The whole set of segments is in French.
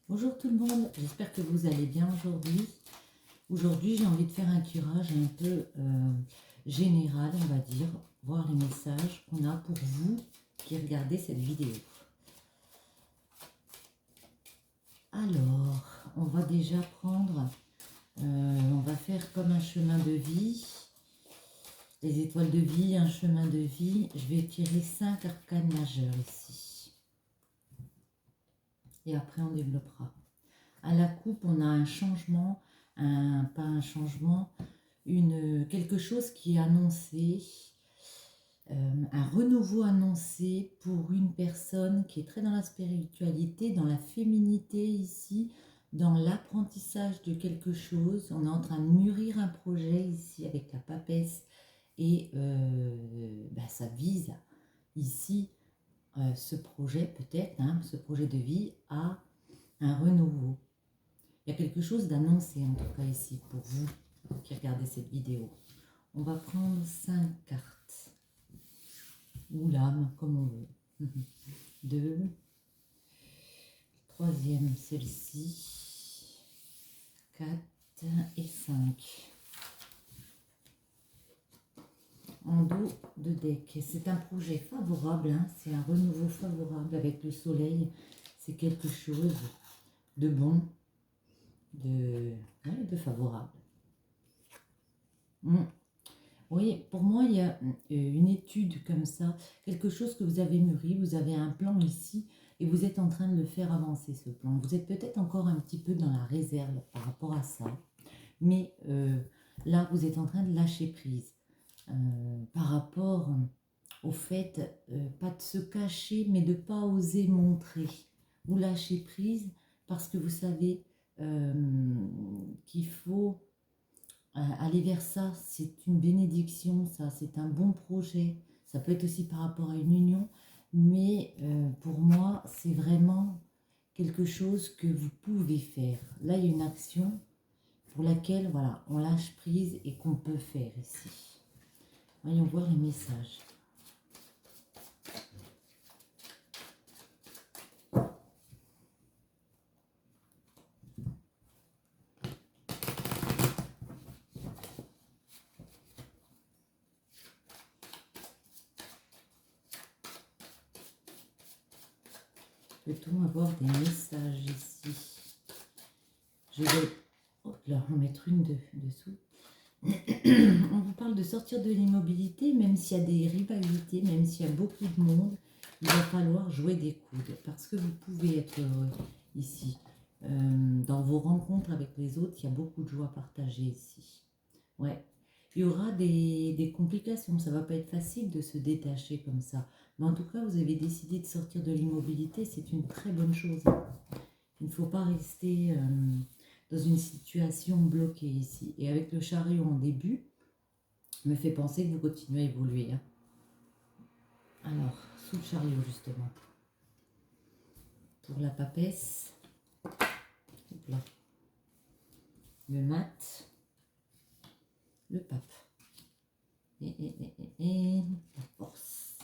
Bonjour tout le monde, j'espère que vous allez bien aujourd'hui. Aujourd'hui, j'ai envie de faire un tirage un peu général, on va dire, voir les messages qu'on a pour vous qui regardez cette vidéo. Alors, on va déjà prendre, on va faire comme un chemin de vie, les étoiles de vie, un chemin de vie. Je vais tirer 5 arcanes majeurs ici. Et après, on développera. À la coupe, on a un changement, pas un changement, quelque chose qui est annoncé, un renouveau annoncé pour une personne qui est très dans la spiritualité, dans la féminité ici, dans l'apprentissage de quelque chose. On est en train de mûrir un projet ici avec la papesse et ça vise ici ce projet peut-être, ce projet de vie à un renouveau. Il y a quelque chose d'annoncé en tout cas ici pour vous qui regardez cette vidéo. On va prendre 5 cartes. Ou l'âme, comme on veut. 2. Troisième, celle-ci. 4 et 5. En dos de deck. C'est un projet favorable, c'est un renouveau favorable avec le soleil. C'est quelque chose de bon, de favorable. Oui, pour moi, il y a une étude comme ça, quelque chose que vous avez mûri, vous avez un plan ici et vous êtes en train de le faire avancer, ce plan. Vous êtes peut-être encore un petit peu dans la réserve par rapport à ça, mais là, vous êtes en train de lâcher prise par rapport au fait, pas de se cacher, mais de ne pas oser montrer. Vous lâchez prise parce que vous savez qu'il faut aller vers ça, c'est une bénédiction, ça, c'est un bon projet. Ça peut être aussi par rapport à une union, mais pour moi, c'est vraiment quelque chose que vous pouvez faire. Là, il y a une action pour laquelle, voilà, on lâche prise et qu'on peut faire ici. Voyons voir les messages. Peut-on avoir des messages ici? Je vais en mettre une dessous. On vous parle de sortir de l'immobilité, même s'il y a des rivalités, même s'il y a beaucoup de monde, il va falloir jouer des coudes parce que vous pouvez être heureux ici. Dans vos rencontres avec les autres, il y a beaucoup de joie partagée ici. Ouais. Il y aura des complications, ça ne va pas être facile de se détacher comme ça. Mais en tout cas, vous avez décidé de sortir de l'immobilité, c'est une très bonne chose. Il ne faut pas rester dans une situation bloquée ici. Et avec le chariot en début, me fait penser que vous continuez à évoluer. Alors, sous le chariot justement. Pour la papesse, là. Le mat, le pape. Et la force.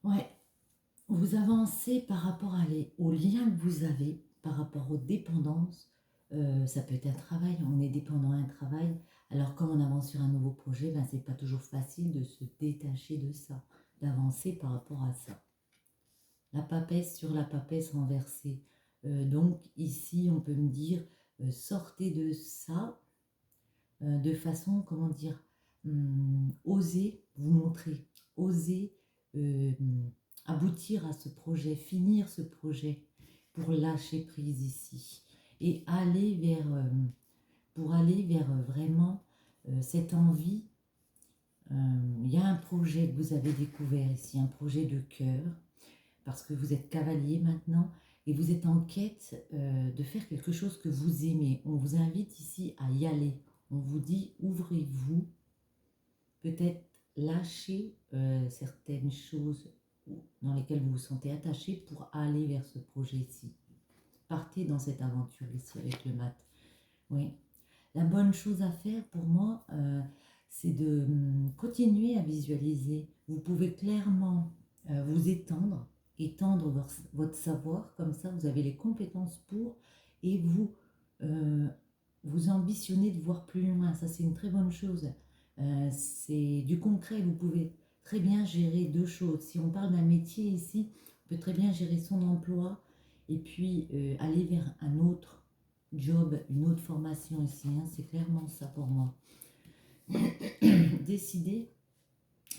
Ouais, vous avancez par rapport aux liens que vous avez, par rapport aux dépendances. Ça peut être un travail, on est dépendant à un travail. Alors quand on avance sur un nouveau projet, c'est pas toujours facile de se détacher de ça, d'avancer par rapport à ça. La papesse sur la papesse renversée. Donc ici, on peut me dire, sortez de ça de façon, comment dire, osez vous montrer, osez aboutir à ce projet, finir ce projet pour lâcher prise ici et aller vers, pour aller vers vraiment cette envie. Il y a un projet que vous avez découvert ici, un projet de cœur, parce que vous êtes cavalier maintenant et vous êtes en quête de faire quelque chose que vous aimez. On vous invite ici à y aller. On vous dit, ouvrez-vous, peut-être lâchez certaines choses dans lesquelles vous vous sentez attaché pour aller vers ce projet-ci. Partez dans cette aventure ici avec le mat. Oui. La bonne chose à faire pour moi, c'est de continuer à visualiser. Vous pouvez clairement vous étendre étendre votre savoir, comme ça vous avez les compétences pour, et vous ambitionnez de voir plus loin. Ça, c'est une très bonne chose. C'est du concret. Vous pouvez très bien gérer deux choses. Si on parle d'un métier ici, on peut très bien gérer son emploi et puis aller vers un autre job, une autre formation ici. Hein. C'est clairement ça pour moi. Décider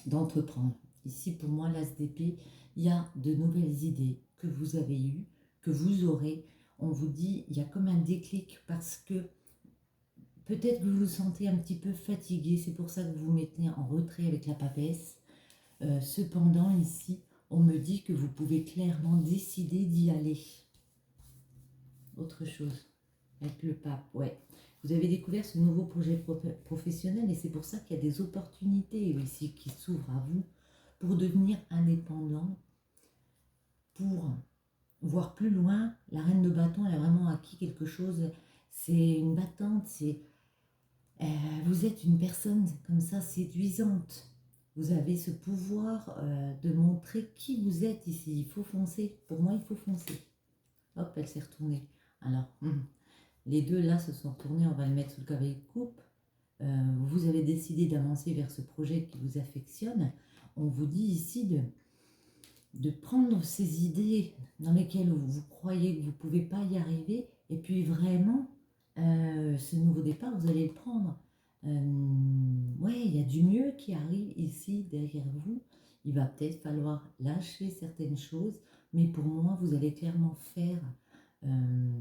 d'entreprendre. Ici, pour moi, l'ASDP, il y a de nouvelles idées que vous avez eues, que vous aurez. On vous dit, il y a comme un déclic parce que peut-être que vous vous sentez un petit peu fatigué. C'est pour ça que vous vous mettez en retrait avec la papesse. Cependant, ici, on me dit que vous pouvez clairement décider d'y aller. Autre chose, avec le pape, ouais. Vous avez découvert ce nouveau projet professionnel et c'est pour ça qu'il y a des opportunités ici qui s'ouvrent à vous pour devenir indépendant, pour voir plus loin. La reine de bâton, elle a vraiment acquis quelque chose. C'est une battante, vous êtes une personne comme ça séduisante. Vous avez ce pouvoir de montrer qui vous êtes ici. Il faut foncer. Pour moi, il faut foncer. Hop, elle s'est retournée. Alors, les deux là se sont retournés. On va le mettre sous le cavalier de coupe. Vous avez décidé d'avancer vers ce projet qui vous affectionne. On vous dit ici de prendre ces idées dans lesquelles vous croyez que vous ne pouvez pas y arriver. Et puis vraiment, ce nouveau départ, vous allez le prendre. Ouais, il y a du mieux qui arrive ici derrière vous. Il va peut-être falloir lâcher certaines choses, mais pour moi, vous allez clairement faire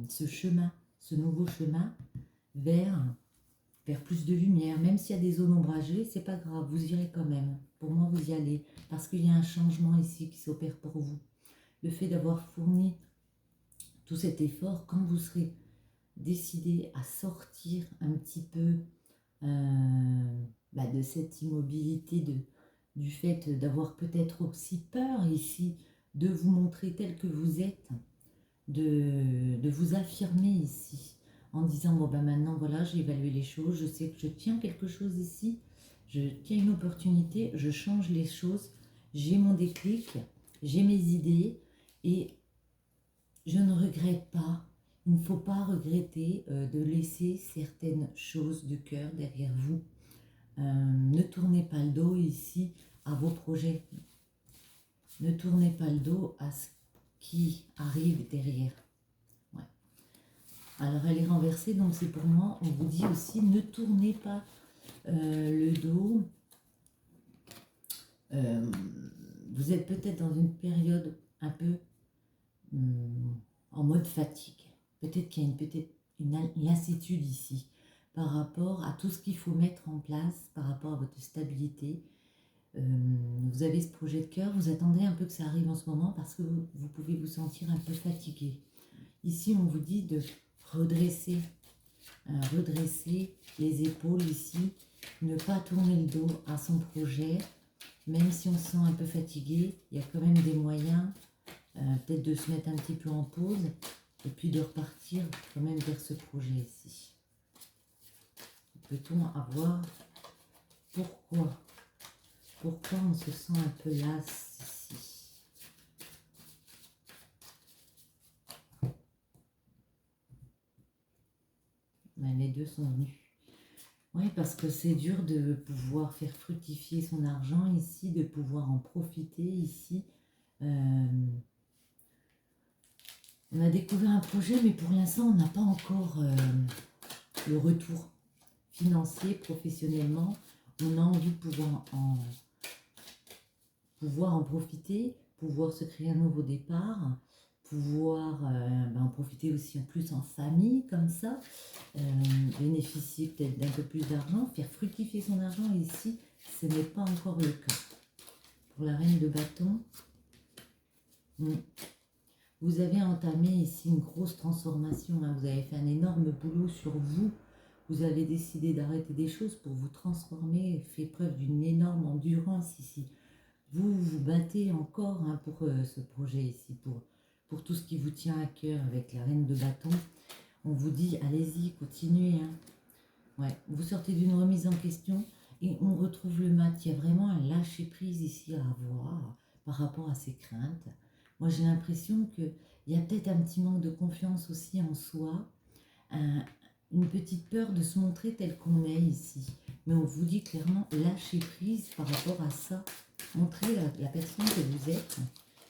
ce chemin, ce nouveau chemin vers plus de lumière. Même s'il y a des zones ombragées, c'est pas grave, vous irez quand même. Pour moi, vous y allez, parce qu'il y a un changement ici qui s'opère pour vous. Le fait d'avoir fourni tout cet effort, quand vous serez décidé à sortir un petit peu de cette immobilité, du fait d'avoir peut-être aussi peur ici, de vous montrer tel que vous êtes, de vous affirmer ici, en disant, bon maintenant voilà, j'ai évalué les choses, je sais que je tiens quelque chose ici, je tiens une opportunité, je change les choses, j'ai mon déclic, j'ai mes idées, et je ne regrette pas. Il ne faut pas regretter de laisser certaines choses du cœur derrière vous. Ne tournez pas le dos ici à vos projets. Ne tournez pas le dos à ce qui arrive derrière. Ouais. Alors elle est renversée, donc c'est pour moi, on vous dit aussi, ne tournez pas le dos. Vous êtes peut-être dans une période un peu en mode fatigue. Peut-être qu'il y a une lassitude ici par rapport à tout ce qu'il faut mettre en place, par rapport à votre stabilité. Vous avez ce projet de cœur, vous attendez un peu que ça arrive en ce moment parce que vous pouvez vous sentir un peu fatigué. Ici, on vous dit de redresser les épaules ici, ne pas tourner le dos à son projet. Même si on se sent un peu fatigué, il y a quand même des moyens peut-être de se mettre un petit peu en pause et puis de repartir quand même vers ce projet ici. Peut-on avoir pourquoi on se sent un peu las ici? Ben, les deux sont venus. Oui, parce que c'est dur de pouvoir faire fructifier son argent ici, de pouvoir en profiter ici. On a découvert un projet, mais pour l'instant, on n'a pas encore le retour financier, professionnellement. On a envie de pouvoir en profiter, pouvoir se créer un nouveau départ, pouvoir en profiter aussi en plus en famille, comme ça, bénéficier peut-être d'un peu plus d'argent, faire fructifier son argent. Et ici, ce n'est pas encore le cas. Pour la reine de bâton, vous avez entamé ici une grosse transformation. Hein. Vous avez fait un énorme boulot sur vous. Vous avez décidé d'arrêter des choses pour vous transformer, fait preuve d'une énorme endurance ici. Vous vous battez encore pour ce projet ici, pour tout ce qui vous tient à cœur avec la reine de bâton. On vous dit, allez-y, continuez. Hein. Ouais. Vous sortez d'une remise en question et on retrouve le mat. Il y a vraiment un lâcher-prise ici à avoir par rapport à ces craintes. Moi, j'ai l'impression qu'il y a peut-être un petit manque de confiance aussi en soi, une petite peur de se montrer tel qu'on est ici. Mais on vous dit clairement, lâchez prise par rapport à ça. Montrez la personne que vous êtes,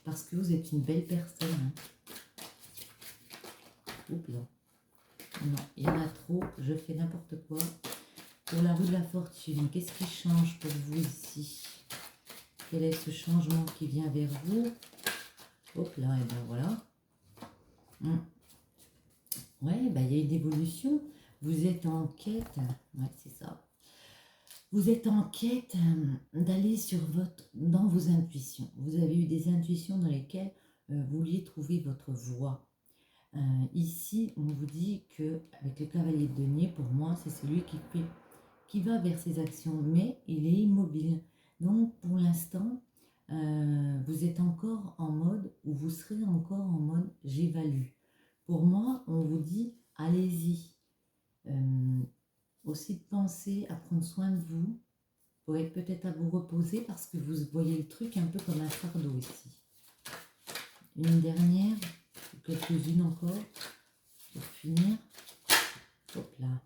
parce que vous êtes une belle personne. Hein. Oups là. Non, il y en a trop, je fais n'importe quoi. Pour la roue de la fortune, qu'est-ce qui change pour vous ici? Quel est ce changement qui vient vers vous? Hop là, et ben voilà. Ouais, ben, il y a une évolution. Vous êtes en quête, ouais, c'est ça. Vous êtes en quête d'aller dans vos intuitions. Vous avez eu des intuitions dans lesquelles vous vouliez trouver votre voie. Ici, on vous dit que avec le cavalier de denier, pour moi, c'est celui qui va vers ses actions, mais il est immobile. Donc, pour l'instant, vous êtes encore en mode, ou vous serez encore en mode j'évalue. Pour moi, on vous dit allez-y. Aussi de penser à prendre soin de vous, pour être peut-être à vous reposer parce que vous voyez le truc un peu comme un fardeau ici. Une dernière, quelques-unes encore, pour finir. Hop là.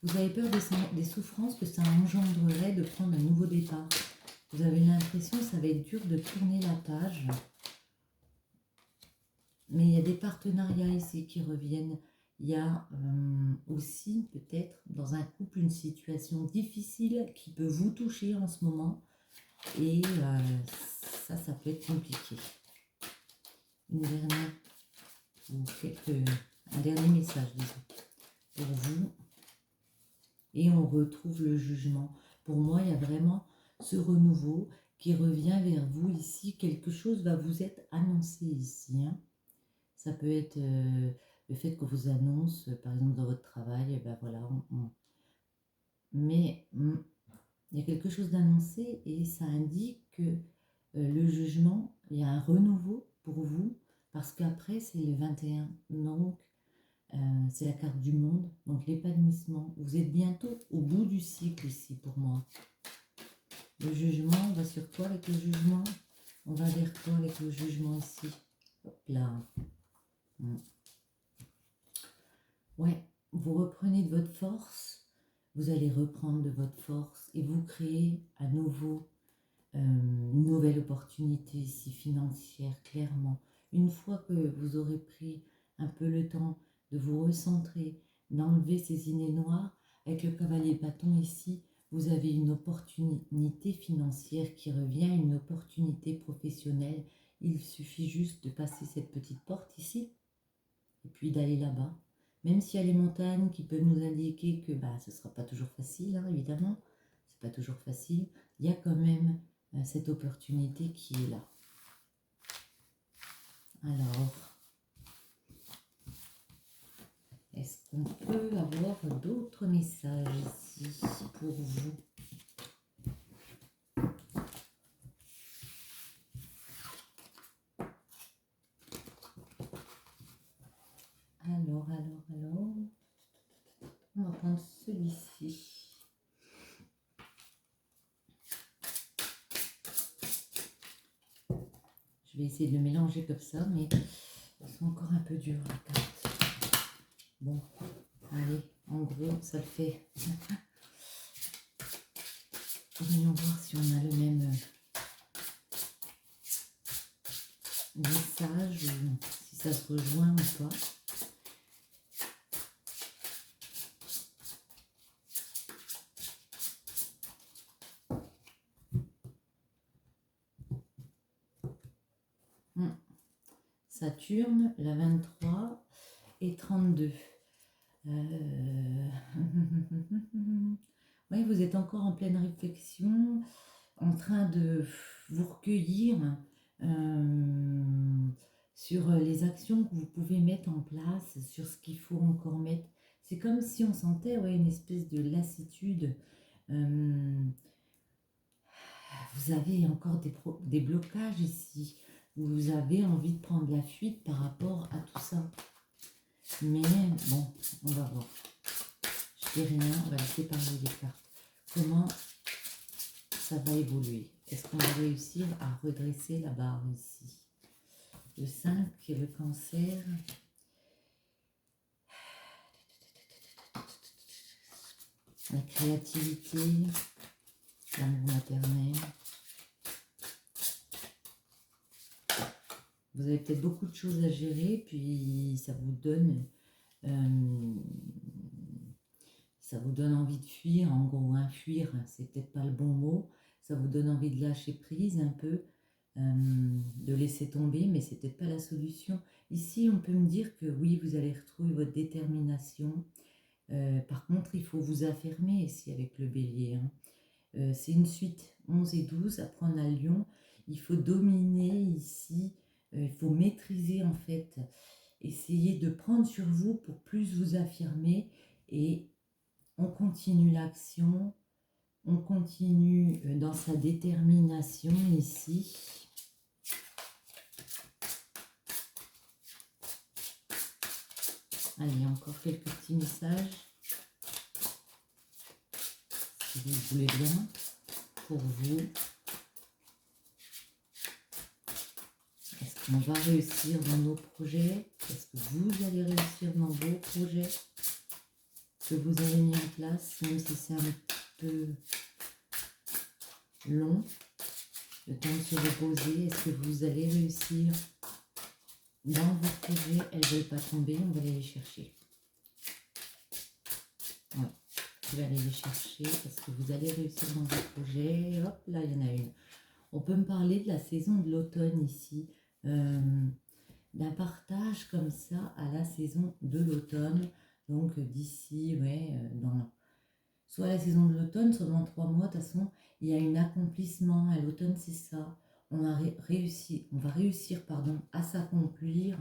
Vous avez peur des souffrances que ça engendrerait de prendre un nouveau départ. Vous avez l'impression que ça va être dur de tourner la page. Mais il y a des partenariats ici qui reviennent. Il y a aussi peut-être dans un couple une situation difficile qui peut vous toucher en ce moment. Et ça peut être compliqué. Une dernière, ou un dernier message, disons, pour vous. Et on retrouve le jugement. Pour moi, il y a vraiment ce renouveau qui revient vers vous ici. Quelque chose va vous être annoncé ici. Hein. Ça peut être le fait que vous annonce, par exemple, dans votre travail, ben voilà. Mais il y a quelque chose d'annoncé et ça indique que le jugement, il y a un renouveau pour vous. Parce qu'après, c'est le 21. Donc, c'est la carte du monde, donc l'épanouissement. Vous êtes bientôt au bout du cycle ici pour moi. Le jugement, on va sur quoi avec le jugement? On va vers quoi avec le jugement ici? Hop là. Ouais, vous reprenez de votre force, vous allez reprendre de votre force et vous créez à nouveau une nouvelle opportunité ici financière, clairement. Une fois que vous aurez pris un peu le temps de vous recentrer, d'enlever ces idées noires, avec le cavalier de bâton ici, vous avez une opportunité financière qui revient, une opportunité professionnelle. Il suffit juste de passer cette petite porte ici et puis d'aller là-bas. Même s'il y a les montagnes qui peuvent nous indiquer que ce ne sera pas toujours facile, hein, évidemment, c'est pas toujours facile, il y a quand même cette opportunité qui est là. Alors, est-ce qu'on peut avoir d'autres messages ici pour vous? Alors, on va prendre celui-ci. Je vais essayer de le mélanger comme ça, mais ils sont encore un peu durs les cartes. Bon, allez, en gros, ça le fait. Voyons voir si on a le même message, ou si ça se rejoint ou pas. Saturne, la 23 et 32. Oui, vous êtes encore en pleine réflexion, en train de vous recueillir sur les actions que vous pouvez mettre en place, sur ce qu'il faut encore mettre. C'est comme si on sentait une espèce de lassitude. Vous avez encore des blocages ici. Vous avez envie de prendre la fuite par rapport à tout ça. Mais bon, on va voir. Je dis rien, on va laisser parler les cartes. Comment ça va évoluer? est-ce qu'on va réussir à redresser la barre ici? Le 5 qui est le cancer. La créativité, l'amour maternel. Vous avez peut-être beaucoup de choses à gérer, puis ça vous donne envie de fuir, en gros, hein, fuir, c'est peut-être pas le bon mot, ça vous donne envie de lâcher prise un peu, de laisser tomber, mais c'est peut-être pas la solution. Ici, on peut me dire que oui, vous allez retrouver votre détermination. Par contre, il faut vous affirmer ici avec le bélier. Hein. C'est une suite 11 et 12, après on a Lion. Il faut dominer ici, il faut maîtriser en fait. Essayez de prendre sur vous pour plus vous affirmer et on continue l'action, on continue dans sa détermination ici. Allez, encore quelques petits messages, si vous voulez bien, pour vous. Est-ce qu'on va réussir dans nos projets? Est-ce que vous allez réussir dans vos projets que vous avez mis en place, même si c'est un peu long, le temps de se reposer? Est-ce que vous allez réussir dans vos projets? Elles ne veulent pas tomber, on va aller les chercher. Ouais, je vais aller les chercher. Est-ce que vous allez réussir dans vos projets? Hop, là, il y en a une. On peut me parler de la saison de l'automne ici, d'un partage comme ça à la saison de l'automne. Donc d'ici, ouais, soit la saison de l'automne, soit dans 3 mois, de toute façon, il y a un accomplissement. À l'automne, c'est ça. On va réussir à s'accomplir,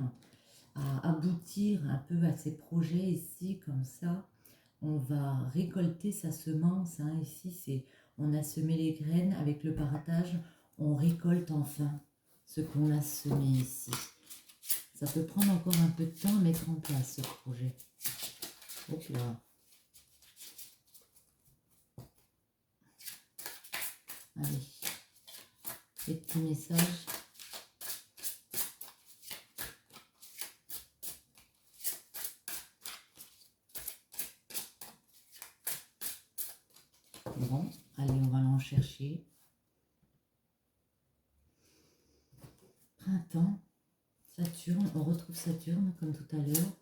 à aboutir un peu à ces projets ici, comme ça. On va récolter sa semence. Hein. Ici, on a semé les graines. Avec le partage, on récolte enfin ce qu'on a semé ici. Ça peut prendre encore un peu de temps à mettre en place ce projet. Hop là. Allez, les petits messages. Bon, allez, on va en chercher. Printemps, Saturne, on retrouve Saturne comme tout à l'heure.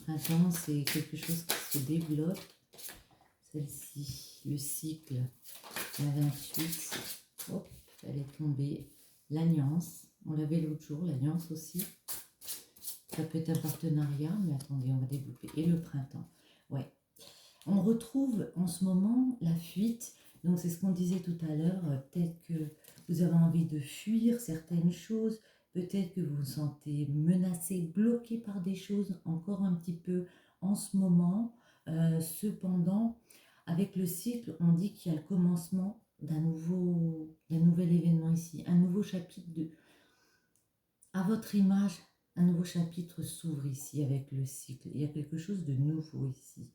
Printemps, c'est quelque chose qui se développe. Celle-ci, le cycle, la 28. Hop, elle est tombée. L'alliance, on l'avait l'autre jour, l'alliance aussi. Ça peut être un partenariat, mais attendez, on va développer. Et le printemps, ouais. On retrouve en ce moment la fuite. Donc c'est ce qu'on disait tout à l'heure. Peut-être que vous avez envie de fuir certaines choses. Peut-être que vous vous sentez menacé, bloqué par des choses encore un petit peu en ce moment. Cependant, avec le cycle, on dit qu'il y a le commencement d'un nouvel événement ici. Un nouveau chapitre à votre image, un nouveau chapitre s'ouvre ici avec le cycle. Il y a quelque chose de nouveau ici.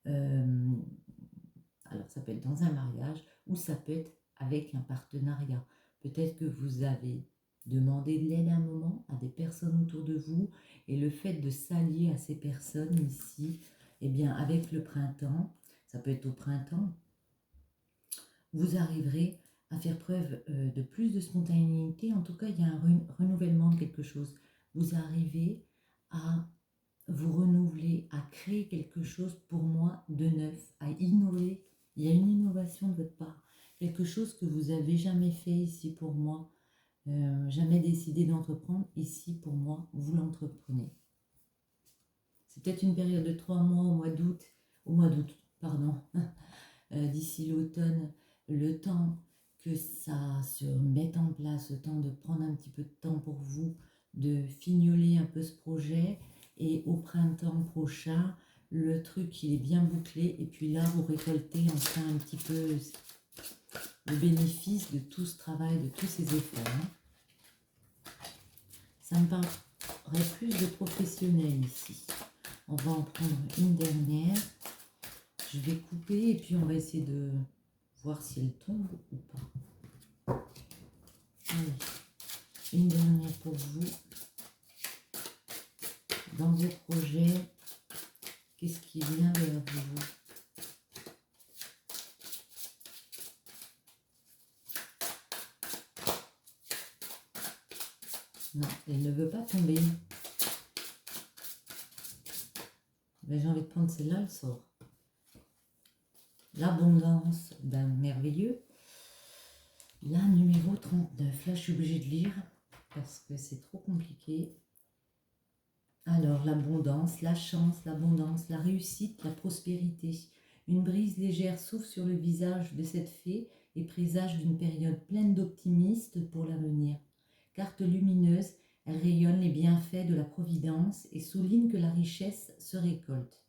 Alors ça peut être dans un mariage ou ça peut être avec un partenariat. Peut-être que vous avez demandé de l'aide à un moment à des personnes autour de vous et le fait de s'allier à ces personnes ici, eh bien avec le printemps, ça peut être au printemps, vous arriverez à faire preuve de plus de spontanéité. En tout cas, il y a un renouvellement de quelque chose. Vous arrivez à vous renouveler, à créer quelque chose pour moi de neuf, à innover. Il y a une innovation de votre part, quelque chose que vous n'avez jamais fait ici pour moi, jamais décidé d'entreprendre. Ici pour moi, vous l'entreprenez. C'est peut-être une période de 3 mois au mois d'août, pardon, d'ici l'automne, le temps que ça se mette en place, le temps de prendre un petit peu de temps pour vous, de fignoler un peu ce projet. Et au printemps prochain, le truc il est bien bouclé et puis là vous récoltez enfin un petit peu le bénéfice de tout ce travail, de tous ces efforts. Ça me paraît plus de professionnels ici. On va en prendre une dernière. Je vais couper et puis on va essayer de voir si elle tombe ou pas. Allez, une dernière pour vous. Dans vos projets, qu'est-ce qui vient vers vous? Non, elle ne veut pas tomber. Ben, j'ai envie de prendre celle-là, elle sort. L'abondance, ben merveilleux. La numéro 39, là je suis obligée de lire parce que c'est trop compliqué. Alors, l'abondance, la chance, l'abondance, la réussite, la prospérité. Une brise légère souffle sur le visage de cette fée et présage d'une période pleine d'optimisme pour l'avenir. Carte lumineuse, elle rayonne les bienfaits de la providence et souligne que la richesse se récolte.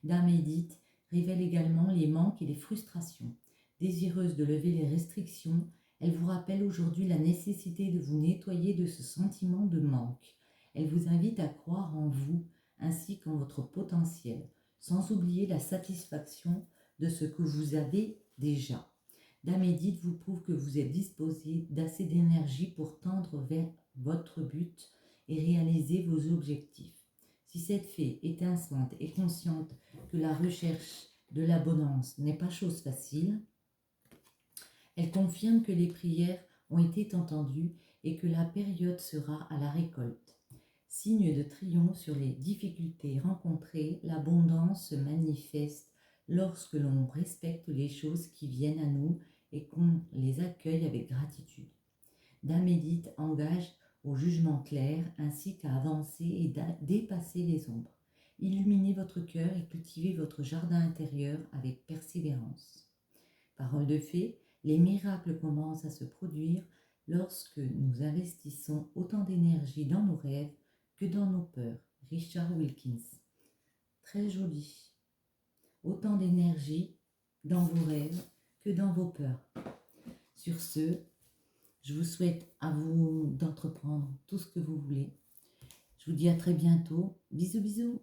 Dame Édith révèle également les manques et les frustrations. Désireuse de lever les restrictions, elle vous rappelle aujourd'hui la nécessité de vous nettoyer de ce sentiment de manque. Elle vous invite à croire en vous ainsi qu'en votre potentiel, sans oublier la satisfaction de ce que vous avez déjà. Dame Édith vous prouve que vous êtes disposé d'assez d'énergie pour tendre vers votre but et réaliser vos objectifs. Si cette fée étincelante est consciente que la recherche de l'abondance n'est pas chose facile, elle confirme que les prières ont été entendues et que la période sera à la récolte. Signe de triomphe sur les difficultés rencontrées, l'abondance se manifeste lorsque l'on respecte les choses qui viennent à nous et qu'on les accueille avec gratitude. Dame Édith engage au jugement clair ainsi qu'à avancer et dépasser les ombres. Illuminez votre cœur et cultivez votre jardin intérieur avec persévérance. Parole de fée, les miracles commencent à se produire lorsque nous investissons autant d'énergie dans nos rêves que dans nos peurs. Richard Wilkins. Très joli. Autant d'énergie dans vos rêves que dans vos peurs. Sur ce, je vous souhaite à vous d'entreprendre tout ce que vous voulez. Je vous dis à très bientôt. Bisous, bisous.